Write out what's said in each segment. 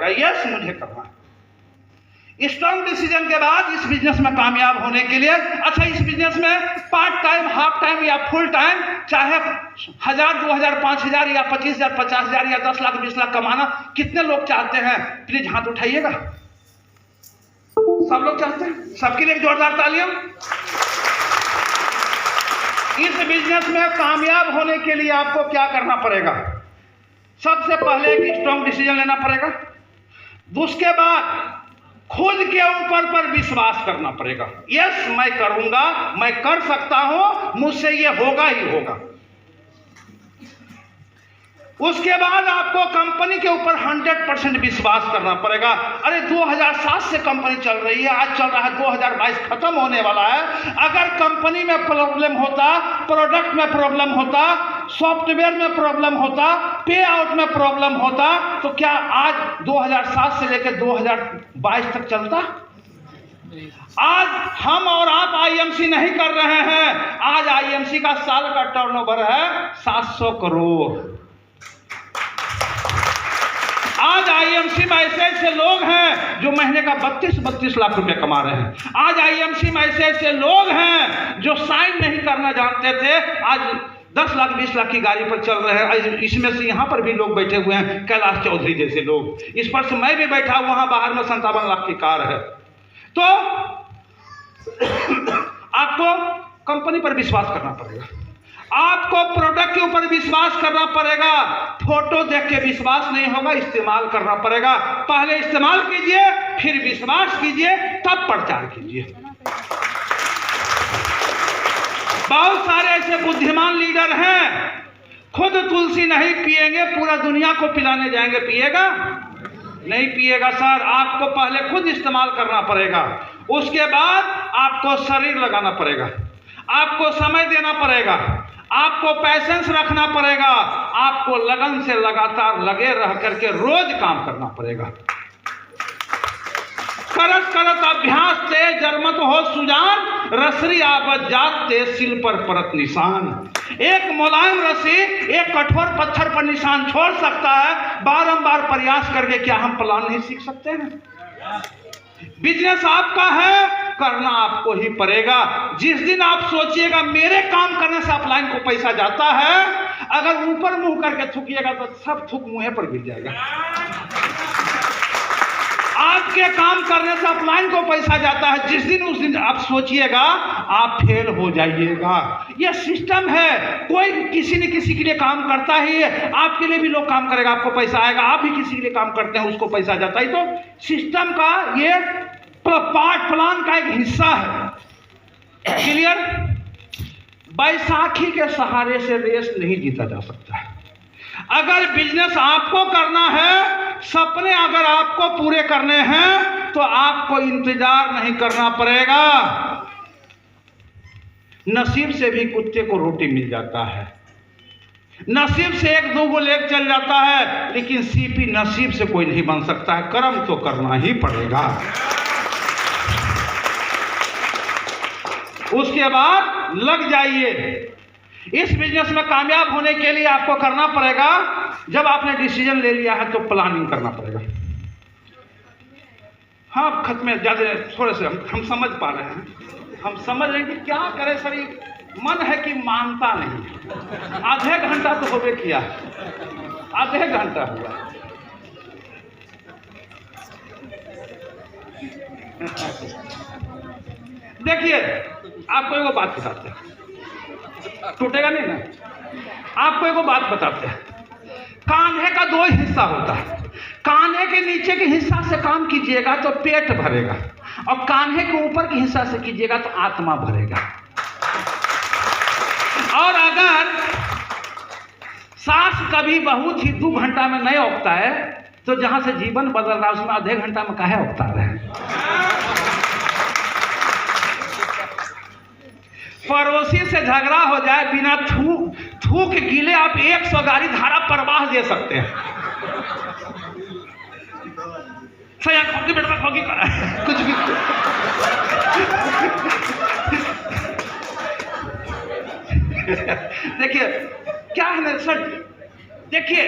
पड़ेगा, यस मुझे करना है। स्ट्रॉन्ग डिसीजन के बाद इस बिजनेस में कामयाब होने के लिए, अच्छा इस बिजनेस में पार्ट टाइम, हाफ टाइम या फुल टाइम, चाहे 1000, 2000, 5000 या 25000, 50000 या 10 लाख 20 लाख कमाना कितने लोग चाहते हैं? प्लीज हाथ उठाइएगा। सब लोग चाहते हैं? सबके लिए जोरदार तालियां। इस बिजनेस में कामयाब होने के लिए आपको क्या करना पड़ेगा? सबसे पहले एक स्ट्रॉन्ग डिसीजन लेना पड़ेगा। उसके बाद खुद के ऊपर पर विश्वास करना पड़ेगा। यस मैं करूंगा, मैं कर सकता हूं, मुझसे ये होगा ही होगा। उसके बाद आपको कंपनी के ऊपर 100% विश्वास करना पड़ेगा। अरे 2007 से कंपनी चल रही है, आज चल रहा है 2022, खत्म होने वाला है। अगर कंपनी में प्रॉब्लम होता, प्रोडक्ट में प्रॉब्लम होता, सॉफ्टवेयर में प्रॉब्लम होता, पे आउट में प्रॉब्लम होता, तो क्या आज 2007 से लेकर 2022 तक चलता? आज हम और आप आईएमसी नहीं कर रहे हैं। आज आईएमसी का साल का टर्नओवर है 700 करोड़। आज आईएमसी में ऐसे ऐसे लोग हैं जो महीने का 32-32 लाख रुपए कमा रहे हैं। आज आईएमसी में ऐसे ऐसे लोग हैं जो साइन नहीं करना जानते थे, आज 10 लाख 20 लाख की गाड़ी पर चल रहे हैं। इसमें से यहाँ पर भी लोग बैठे हुए हैं, कैलाश चौधरी जैसे लोग। इस पर से मैं भी बैठा, वहां बाहर में 57 लाख की कार है। तो आपको कंपनी पर विश्वास करना पड़ेगा, आपको प्रोडक्ट के ऊपर विश्वास करना पड़ेगा। फोटो देख के विश्वास नहीं होगा, इस्तेमाल करना पड़ेगा। पहले इस्तेमाल कीजिए, फिर विश्वास कीजिए, तब प्रचार कीजिए। बहुत सारे ऐसे बुद्धिमान लीडर हैं, खुद तुलसी नहीं पिएंगे, पूरा दुनिया को पिलाने जाएंगे। पिएगा? नहीं पिएगा सर। आपको पहले खुद इस्तेमाल करना पड़ेगा, उसके बाद आपको शरीर लगाना पड़ेगा, आपको समय देना पड़ेगा, आपको पैसेंस रखना पड़ेगा, आपको लगन से लगातार लगे रह करके रोज काम करना पड़ेगा। करत करत अभ्यास ते जरमत हो सुजान, रसरी आवत जात ते सिल पर परत निशान। एक मुलायम रस्सी एक कठोर पत्थर पर निशान छोड़ सकता है। बारंबार प्रयास करके क्या हम प्लान नहीं सीख सकते हैं? बिजनेस आपका है, करना आपको ही पड़ेगा। जिस दिन आप सोचिएगा मेरे काम करने से अपलाइन को पैसा जाता है, अगर ऊपर मुंह करके थूकिएगा तो सब थूक मुंह पर गिर जाएगा। आपके काम करने से अपलाइन को पैसा जाता है, जिस दिन उस दिन आप सोचिएगा आप फेल हो जाइएगा। यह सिस्टम है, कोई किसी न किसी के लिए काम करता ही है। आपके लिए भी लोग काम करेगा, आपको पैसा आएगा। आप भी किसी के लिए काम करते हैं, उसको पैसा जाता है। तो सिस्टम का ये पार्ट प्लान का एक हिस्सा है। क्लियर? बैसाखी के सहारे से रेस नहीं जीता जा सकता है। अगर बिजनेस आपको करना है, सपने अगर आपको पूरे करने हैं, तो आपको इंतजार नहीं करना पड़ेगा। नसीब से भी कुत्ते को रोटी मिल जाता है, नसीब से एक दो गो लेग चल जाता है, लेकिन सीपी नसीब से कोई नहीं बन सकता है। कर्म तो करना ही पड़ेगा। उसके बाद लग जाइए। इस बिजनेस में कामयाब होने के लिए आपको करना पड़ेगा, जब आपने डिसीजन ले लिया है तो प्लानिंग करना पड़ेगा। हाँ, खत्म ज्यादा थोड़े से हम समझ पा रहे हैं, हम समझ रहे हैं कि क्या करें सर। मन है कि मानता नहीं। आधे घंटा तो होबे किया, आधे घंटा हुआ। देखिए आपको एगो बात बताते हैं, टूटेगा नहीं ना। आपको एगो बात बताते हैं, कान्हे का दो हिस्सा होता है। कान्हे के नीचे के हिस्सा से काम कीजिएगा तो पेट भरेगा, और कान्हे के ऊपर के हिस्सा से कीजिएगा तो आत्मा भरेगा। और अगर सांस कभी बहुत ही 2 घंटा में नहीं उगता है, तो जहां से जीवन बदल रहा है उसमें आधे घंटा में काहे उगता रहे। पड़ोसी से झगड़ा हो जाए, बिना थूक गीले आप 100 गाड़ी धारा प्रवाह दे सकते हैं। कुछ भी देखिए क्या है ना सर, देखिए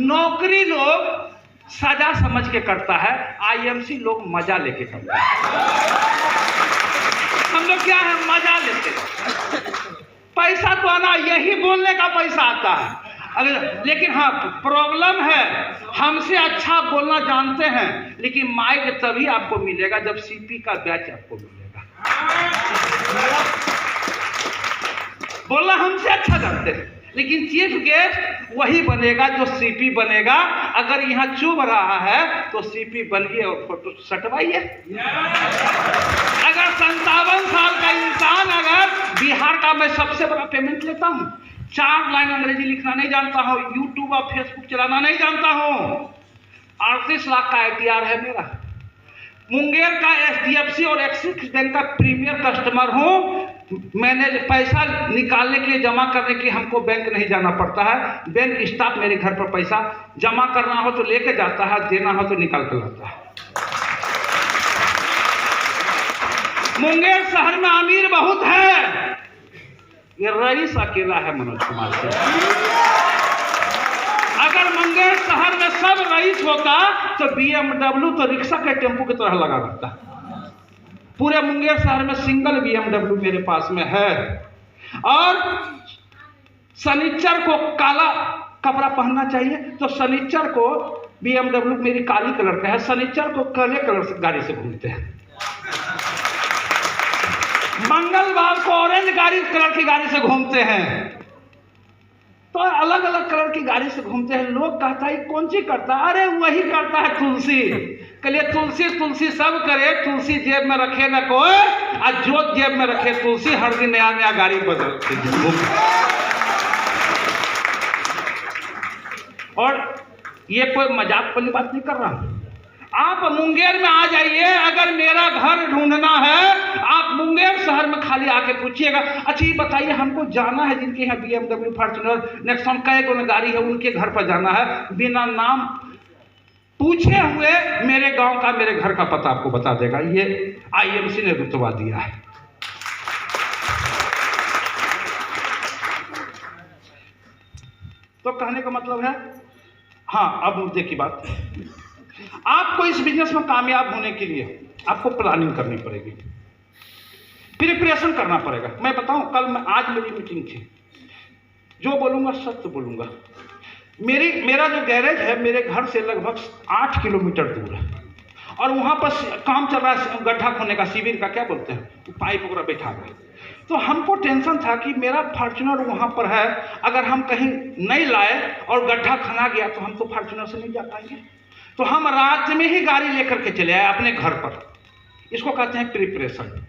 नौकरी लोग सजा समझ के करता है, आईएमसी लोग मजा लेके करता है। हम लोग क्या है, मजा लेते हैं। पैसा तो आना, यही बोलने का पैसा आता है। अगर लेकिन हाँ प्रॉब्लम है, हमसे अच्छा बोलना जानते हैं, लेकिन माइक तभी आपको मिलेगा जब सीपी का बैच आपको मिलेगा। बोलना हमसे अच्छा जानते हैं, लेकिन चीफ गेस्ट वही बनेगा जो सीपी बनेगा। अगर यहाँ चुभ रहा है तो सीपी बनिए और फोटो सटवाइए। अगर 57 साल का इंसान, अगर बिहार का मैं सबसे बड़ा पेमेंट लेता हूँ, 4 लाइन अंग्रेजी लिखना नहीं जानता हूँ, यूट्यूब और फेसबुक चलाना नहीं जानता हूँ, 38 लाख का ITR है मेरा, मुंगेर का HDFC और एक्सिस बैंक का प्रीमियर कस्टमर हूँ। मैंने पैसा निकालने के लिए, जमा करने के लिए हमको बैंक नहीं जाना पड़ता है। बैंक स्टाफ मेरे घर पर पैसा जमा करना हो तो लेके जाता है, देना हो तो निकाल कर लाता है। मुंगेर शहर में अमीर बहुत है, ये रईस अकेला है मनोज कुमार से। अगर मुंगेर शहर में सब रईस होता तो BMW तो रिक्शा के टेम्पो की तरह लगा रहता। पूरे मुंगेर शहर में सिंगल BMW मेरे पास में है। और शनिचर को काला कपड़ा पहनना चाहिए तो शनिचर को BMW मेरी काली कलर का है, शनिचर को काले कलर से गाड़ी से घूमते हैं। मंगलवार को ऑरेंज कलर की गाड़ी से घूमते हैं। तो अलग अलग कलर की गाड़ी से घूमते हैं। लोग कहता है कौन सी करता है? अरे वही करता है तुलसी। कहिए तुलसी तुलसी सब करे, तुलसी जेब में रखे ना कोई, और जो जेब में रखे तुलसी, हर दिन नया नया गाड़ी बदलते। और ये कोई मजाक वाली बात नहीं कर रहा। आप मुंगेर में आ जाइए, अगर मेरा घर ढूंढना है आप मुंगेर शहर में खाली आके पूछिएगा, अच्छा ये बताइए हमको जाना है जिनके यहाँ BMW, फॉर्च्यूनर, नेक्सॉन कई को गाड़ी है, उनके घर पर जाना है, बिना नाम पूछे हुए मेरे गांव का, मेरे घर का पता आपको बता देगा। ये IMC ने रुतबा दिया है। तो कहने का मतलब है, हाँ अब मुद्दे की बात, आपको इस बिजनेस में कामयाब होने के लिए आपको प्लानिंग करनी पड़ेगी, प्रिपरेशन करना पड़ेगा। मैं बताऊं, आज मेरी मीटिंग थी, जो बोलूंगा सत्य बोलूंगा। मेरा जो गैरेज है मेरे घर से लगभग 8 किलोमीटर दूर है, और वहां पर काम चल रहा है, गड्ढा खोदने का, शिविर का क्या बोलते हैं, पाइप वगैरह बैठा गए। तो हमको टेंशन था कि मेरा फॉर्च्यूनर वहां पर है, अगर हम कहीं नहीं लाए और गड्ढा खना गया तो हम तो फॉर्च्यूनर से नहीं जा पाएंगे। तो हम रात में ही गाड़ी लेकर के चले आए अपने घर पर। इसको कहते हैं प्रिपरेशन।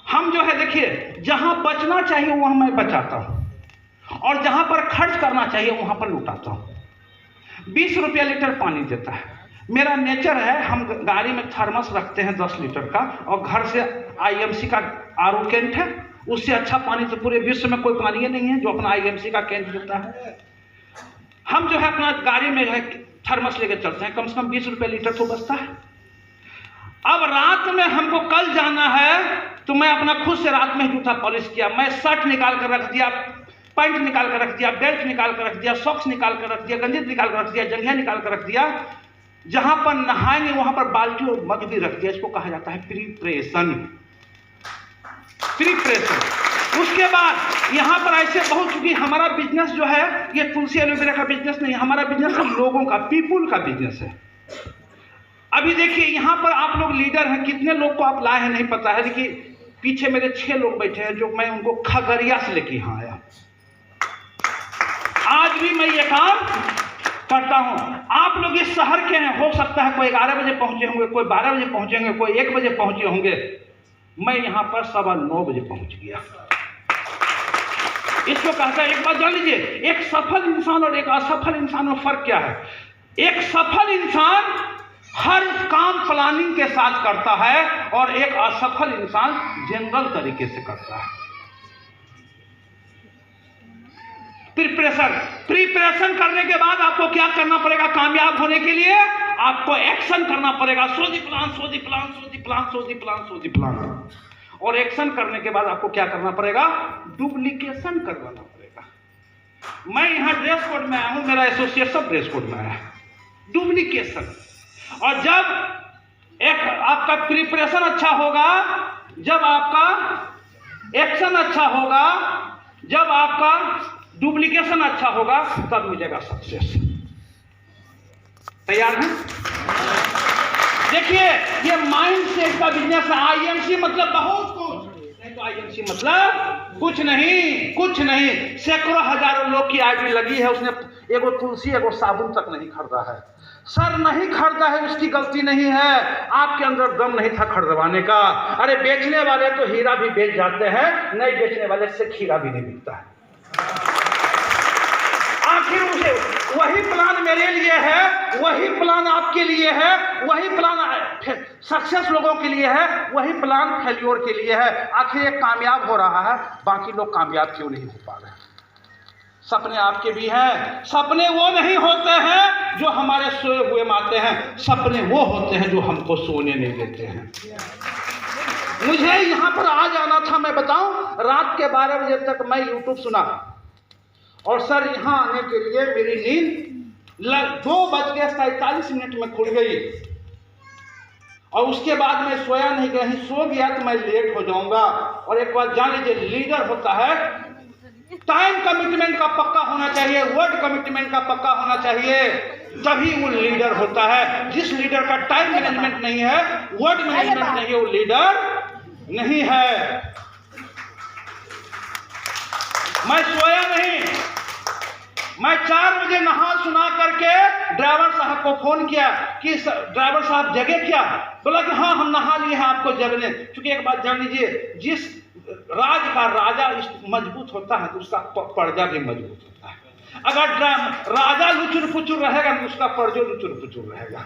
हम जो है देखिए, जहां बचना चाहिए वहां मैं बचाता हूं, और जहां पर खर्च करना चाहिए वहां पर लुटाता हूं। 20 रुपया लीटर पानी देता है। मेरा नेचर है, हम गाड़ी में थर्मस रखते हैं 10 लीटर का, और घर से IMC का RO कैंट है, उससे अच्छा पानी तो पूरे विश्व में कोई पानी नहीं है जो अपना IMC का कैंट देता है। हम जो है अपना गाड़ी में है थर्मस लेके चलते हैं, कम से कम 20 रुपये लीटर तो बचता है। अब रात में हमको कल जाना है तो मैं अपना खुद से रात में जूता पॉलिश किया, मैं शर्ट निकाल कर रख दिया, पैंट निकाल कर रख दिया, बेल्ट निकाल कर रख दिया, सॉक्स निकाल कर रख दिया, गंजी निकाल कर रख दिया, जंघिया निकाल कर रख दिया। जहां पर नहाएंगे वहां पर बाल्टी और मग भी रख दिया। इसको कहा जाता है प्रिपरेशन। उसके बाद यहाँ पर ऐसे बहुत, चूंकि हमारा बिजनेस जो है ये तुलसी एलोवेरा का बिजनेस नहीं, हमारा बिजनेस है लोगों का, पीपुल का बिजनेस है। अभी देखिए यहाँ पर आप लोग लीडर हैं, कितने लोग को आप लाए हैं नहीं पता है। देखिए पीछे मेरे 6 लोग बैठे हैं जो मैं उनको खगड़िया से लेके यहाँ आया। आज भी मैं ये काम करता हूँ। आप लोग इस शहर के हैं, हो सकता है कोई 11 बजे पहुंचे होंगे, कोई 12 बजे पहुंचे होंगे, कोई 1 बजे पहुंचे होंगे। मैं यहाँ पर 9:15 बजे पहुंच गया। इसको कहता है, एक बात जान लीजिए, एक सफल इंसान और एक असफल इंसान में फर्क क्या है। एक सफल इंसान हर काम प्लानिंग के साथ करता है, और एक असफल इंसान जनरल तरीके से करता है। प्रिपरेशन करने के बाद आपको क्या करना पड़ेगा? कामयाब होने के लिए आपको एक्शन करना पड़ेगा। सोची प्लान। और एक्शन करने के बाद आपको क्या करना पड़ेगा? डुप्लीकेशन करवाना पड़ेगा। मैं यहाँ ड्रेस कोड में आया हूँ, मेरा एसोसिएट सब ड्रेस कोड में आया है। डुप्लीकेशन। और जब एक आपका प्रिपरेशन अच्छा होगा, जब आपका एक्शन अच्छा होगा, जब आपका डुप्लीकेशन अच्छा होगा, तब मिलेगा सक्सेस। तैयार हैं? देखिए ये माइंड सेट का बिजनेस है। आईएमसी मतलब बहुत कुछ, नहीं तो आईएमसी मतलब कुछ नहीं, कुछ नहीं। सैकड़ों हजारों लोग की आईडी लगी है, उसने एगो तुलसी एगो साबुन तक नहीं खरीदा है। सर नहीं खरीदा है उसकी गलती नहीं है, आपके अंदर दम नहीं था खरीदवाने का। अरे बेचने वाले तो हीरा भी बेच जाते हैं, नहीं बेचने वाले से खीरा भी नहीं बिकता है। आखिर उसे वही प्लान मेरे लिए है, वही प्लान आपके लिए है, वही प्लान सक्सेस लोगों के लिए है, वही प्लान फेल्योर के लिए है। आखिर एक कामयाब हो रहा है, बाकी लोग कामयाब क्यों नहीं हो पा रहे? सपने आपके भी हैं। सपने वो नहीं होते हैं जो हमारे सोए हुए माते हैं, सपने वो होते हैं जो हमको सोने नहीं देते हैं। मुझे यहाँ पर आ जाना था, मैं बताऊं, रात के 12 बजे तक मैं यूट्यूब सुना और सर यहाँ आने के लिए मेरी नींद 2:47 में खुल गई और उसके बाद मैं सोया नहीं, कहीं सो गया तो मैं लेट हो जाऊंगा। और एक बात जान लीजिए, लीडर होता है, टाइम कमिटमेंट का पक्का होना चाहिए, वर्ड कमिटमेंट का पक्का होना चाहिए, तभी वो लीडर होता है। जिस लीडर का टाइम मैनेजमेंट नहीं है, वर्ड मैनेजमेंट नहीं है, वो लीडर नहीं है। मैं सोया नहीं, मैं 4 बजे नहा सुना करके ड्राइवर साहब को फोन किया कि ड्राइवर साहब जगे क्या? बोला कि हाँ हम नहा लिए हैं आपको जगने। क्योंकि एक बात जान लीजिए, जिस राज का राजा मजबूत होता है तो उसका पर्दा भी मजबूत होता है। अगर राजा लुचुर पुचुर रहेगा तो उसका पर्जो लुचुर पुचुर रहेगा।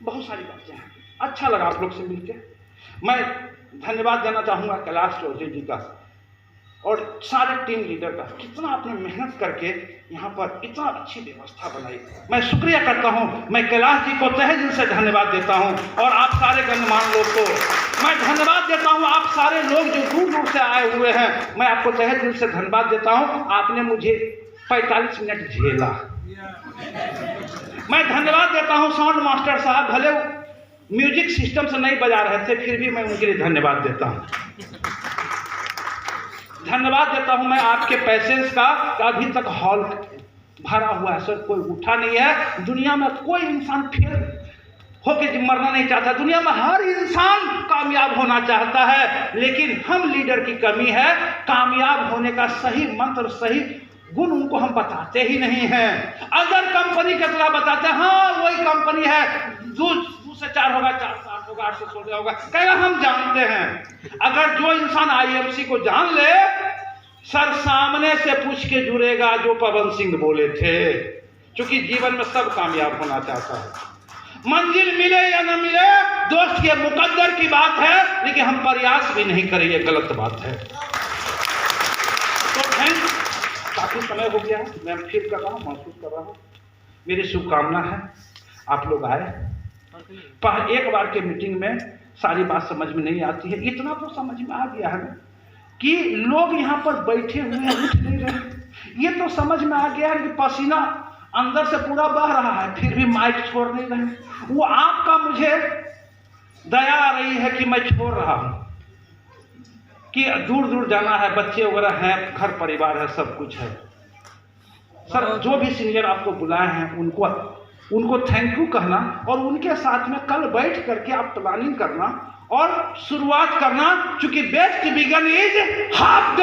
बहुत सारी बातें हैं। अच्छा लगा आप लोग से मिलकर। मैं धन्यवाद देना चाहूंगा कैलाश चौधरी जी का और सारे टीम लीडर का। कितना आपने मेहनत करके यहाँ पर इतना अच्छी व्यवस्था बनाई, मैं शुक्रिया करता हूँ। मैं कैलाश जी को तहे दिल से धन्यवाद देता हूँ और आप सारे गणमान्य लोग को मैं धन्यवाद देता हूँ। आप सारे लोग जो दूर दूर से आए हुए हैं, मैं आपको तहे दिल से धन्यवाद देता हूँ। आपने मुझे 45 मिनट झेला। मैं धन्यवाद देता हूँ साउंड मास्टर साहब, भले म्यूजिक सिस्टम से नहीं बजा रहे थे, फिर भी मैं उनके लिए धन्यवाद देता हूँ। धन्यवाद देता हूं मैं आपके पैसेंस का, अभी तक हॉल भरा हुआ है सर, कोई उठा नहीं है। दुनिया में कोई इंसान फेल होके मरना नहीं चाहता, दुनिया में हर इंसान कामयाब होना चाहता है, लेकिन हम लीडर की कमी है। कामयाब होने का सही मंत्र, सही गुण उनको हम बताते ही नहीं हैं। अगर कंपनी की तरह बताते हैं, हाँ वही कंपनी है, 2 से 4 होगा, 4 से 8 होगा, 8 से 16 होगा, कहेगा हम जानते हैं। अगर जो इंसान आईएमसी को जान ले, सर सामने से पूछ के जुड़ेगा जो पवन सिंह बोले थे, क्योंकि जीवन में सब कामयाब होना चाहता है। मंजिल मिले या न मिले दोस्त के मुकद्दर की बात है, लेकिन हम प्रयास भी नहीं करें, ये गलत बात है। तो फ्रेंड्स, काफी समय हो गया है, मैं फिर कर रहा हूँ, महसूस कर रहा हूँ। मेरी शुभकामना है आप लोग आए। पर एक बार के मीटिंग में सारी बात समझ में नहीं आती है, इतना तो समझ में आ गया है कि लोग यहाँ पर बैठे हुए हैं, उठ नहीं रहे। ये तो समझ में आ गया है कि पसीना अंदर से पूरा बह रहा है, फिर भी माइक छोड़ नहीं रहे। वो आपका मुझे दया आ रही है कि मैं छोड़ रहा हूँ, कि दूर दूर जाना है, बच्चे वगैरह हैं, घर परिवार है, सब कुछ है। सर जो भी सीनियर आपको बुलाए हैं उनको थैंक यू कहना और उनके साथ में कल बैठ करके आप प्लानिंग करना और शुरुआत करना, क्योंकि बेस्ट बिगन इज हाफ